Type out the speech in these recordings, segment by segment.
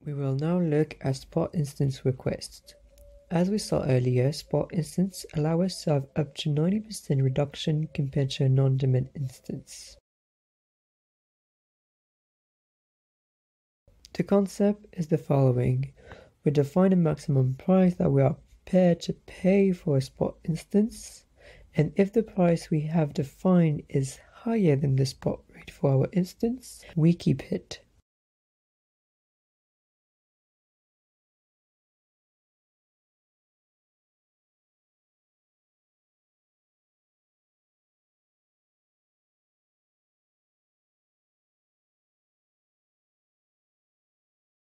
We will now look at spot instance requests. As we saw earlier, spot instance allow us to have up to 90% reduction compared to a non-demand instance. The concept is the following. We define a maximum price that we are prepared to pay for a spot instance, and if the price we have defined is higher than the spot rate for our instance, we keep it.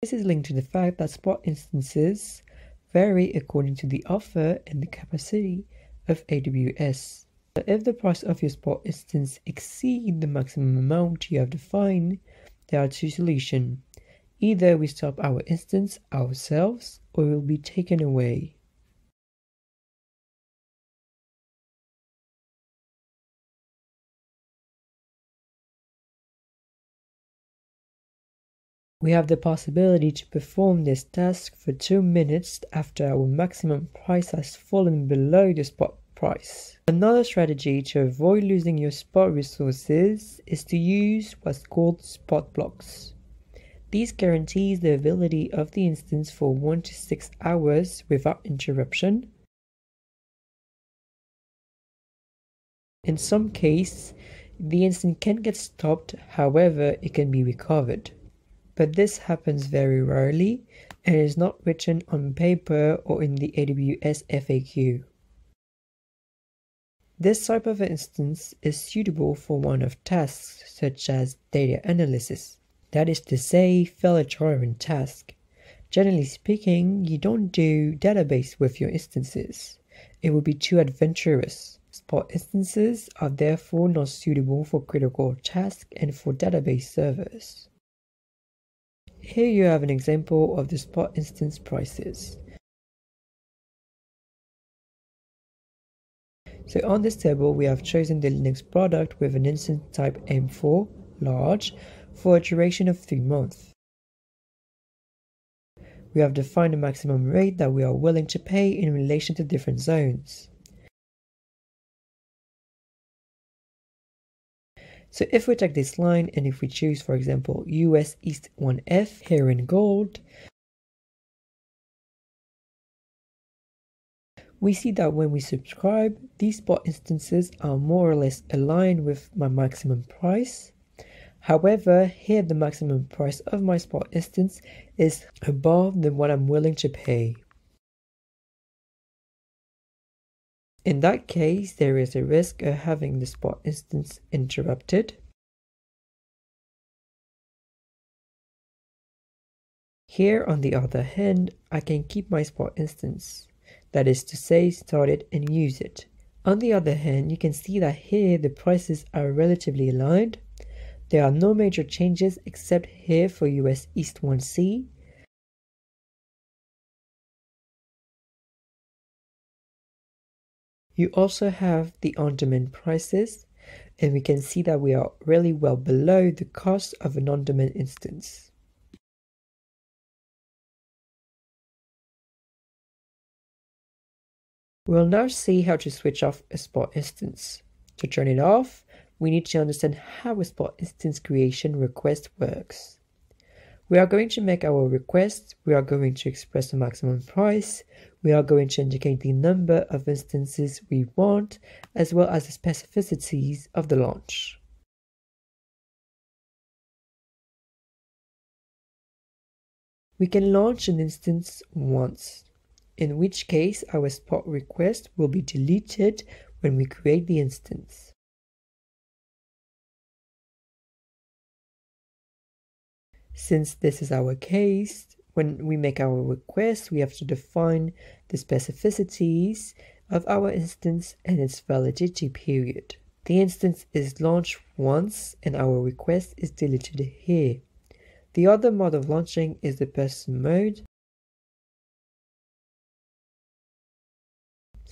This is linked to the fact that spot instances vary according to the offer and the capacity of AWS. So if the price of your spot instance exceeds the maximum amount you have defined, there are two solutions. Either we stop our instance ourselves or it will be taken away. We have the possibility to perform this task for 2 minutes after our maximum price has fallen below the spot price. Another strategy to avoid losing your spot resources is to use what's called spot blocks. These guarantees the availability of the instance for 1 to 6 hours without interruption. In some cases, the instance can get stopped, however, it can be recovered. But this happens very rarely and is not written on paper or in the AWS FAQ. This type of instance is suitable for one-off tasks such as data analysis, that is to say, failure-tolerant tasks. Generally speaking, you don't do database with your instances. It would be too adventurous. Spot instances are therefore not suitable for critical tasks and for database servers. Here you have an example of the spot instance prices. So on this table, we have chosen the Linux product with an instance type M4, large, for a duration of 3 months. We have defined a maximum rate that we are willing to pay in relation to different zones. So if we take this line and if we choose, for example, US East 1F here in gold, we see that when we subscribe, these spot instances are more or less aligned with my maximum price. However, here the maximum price of my spot instance is above than what I'm willing to pay. In that case, there is a risk of having the spot instance interrupted. Here, on the other hand, I can keep my spot instance, that is to say, start it and use it. On the other hand, you can see that here the prices are relatively aligned. There are no major changes except here for US East 1C. You also have the on-demand prices, and we can see that we are really well below the cost of an on-demand instance. We'll now see how to switch off a spot instance. To turn it off, we need to understand how a spot instance creation request works. We are going to make our request, we are going to express a maximum price, we are going to indicate the number of instances we want, as well as the specificities of the launch. We can launch an instance once, in which case our spot request will be deleted when we create the instance. Since this is our case, when we make our request, we have to define the specificities of our instance and its validity period. The instance is launched once and our request is deleted here. The other mode of launching is the person mode.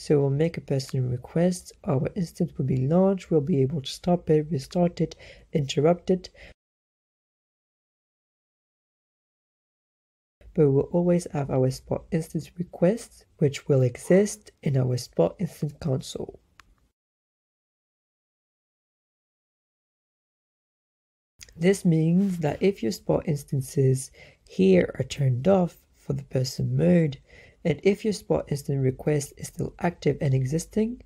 So we'll make a person request, our instance will be launched, we'll be able to stop it, restart it, interrupt it. But we'll always have our Spot instance request, which will exist in our Spot instance console. This means that if your Spot instances here are turned off for the person mode, and if your Spot instance request is still active and existing,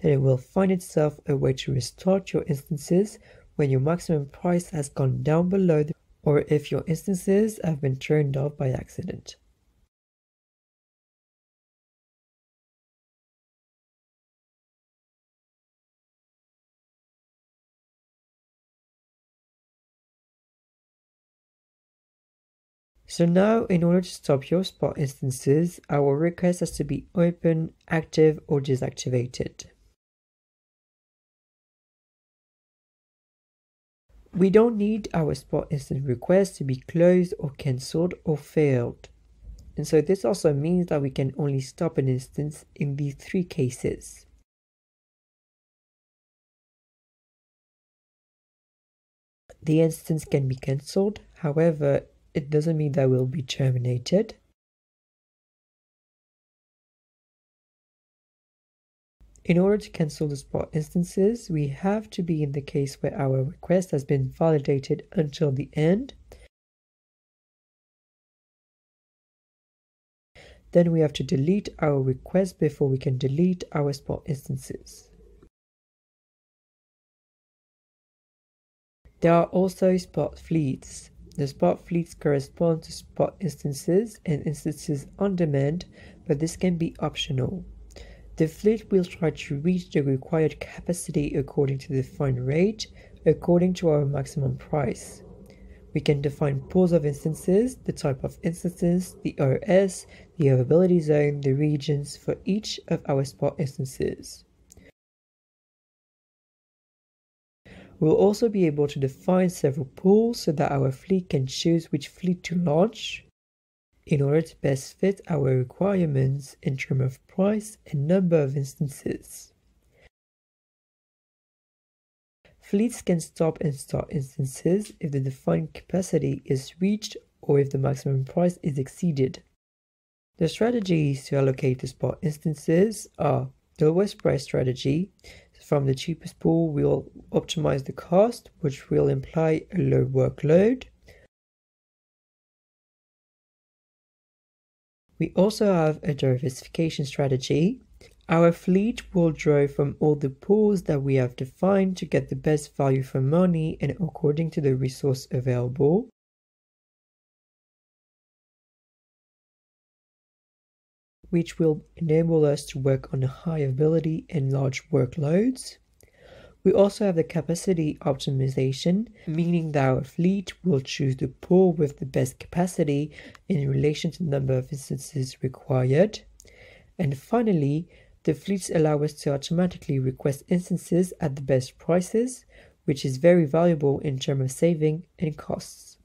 then it will find itself a way to restart your instances when your maximum price has gone down below or if your instances have been turned off by accident. So now, in order to stop your Spot instances, our request has to be open, active, or deactivated. We don't need our Spot instance request to be closed or cancelled or failed. And so this also means that we can only stop an instance in these three cases. The instance can be cancelled, however, it doesn't mean that it will be terminated. In order to cancel the Spot instances, we have to be in the case where our request has been validated until the end. Then we have to delete our request before we can delete our Spot instances. There are also Spot fleets. The Spot fleets correspond to Spot instances and instances on demand, but this can be optional. The fleet will try to reach the required capacity according to the defined rate, according to our maximum price. We can define pools of instances, the type of instances, the OS, the availability zone, the regions for each of our Spot instances. We'll also be able to define several pools so that our fleet can choose which fleet to launch in order to best fit our requirements in terms of price and number of instances. Fleets can stop and start instances if the defined capacity is reached or if the maximum price is exceeded. The strategies to allocate the Spot instances are the lowest price strategy. From the cheapest pool, we'll optimize the cost, which will imply a low workload. We also have a diversification strategy. Our fleet will draw from all the pools that we have defined to get the best value for money and according to the resource available. Which will enable us to work on high availability and large workloads. We also have the capacity optimization, meaning that our fleet will choose the pool with the best capacity in relation to the number of instances required. And finally, the fleets allow us to automatically request instances at the best prices, which is very valuable in terms of saving and costs.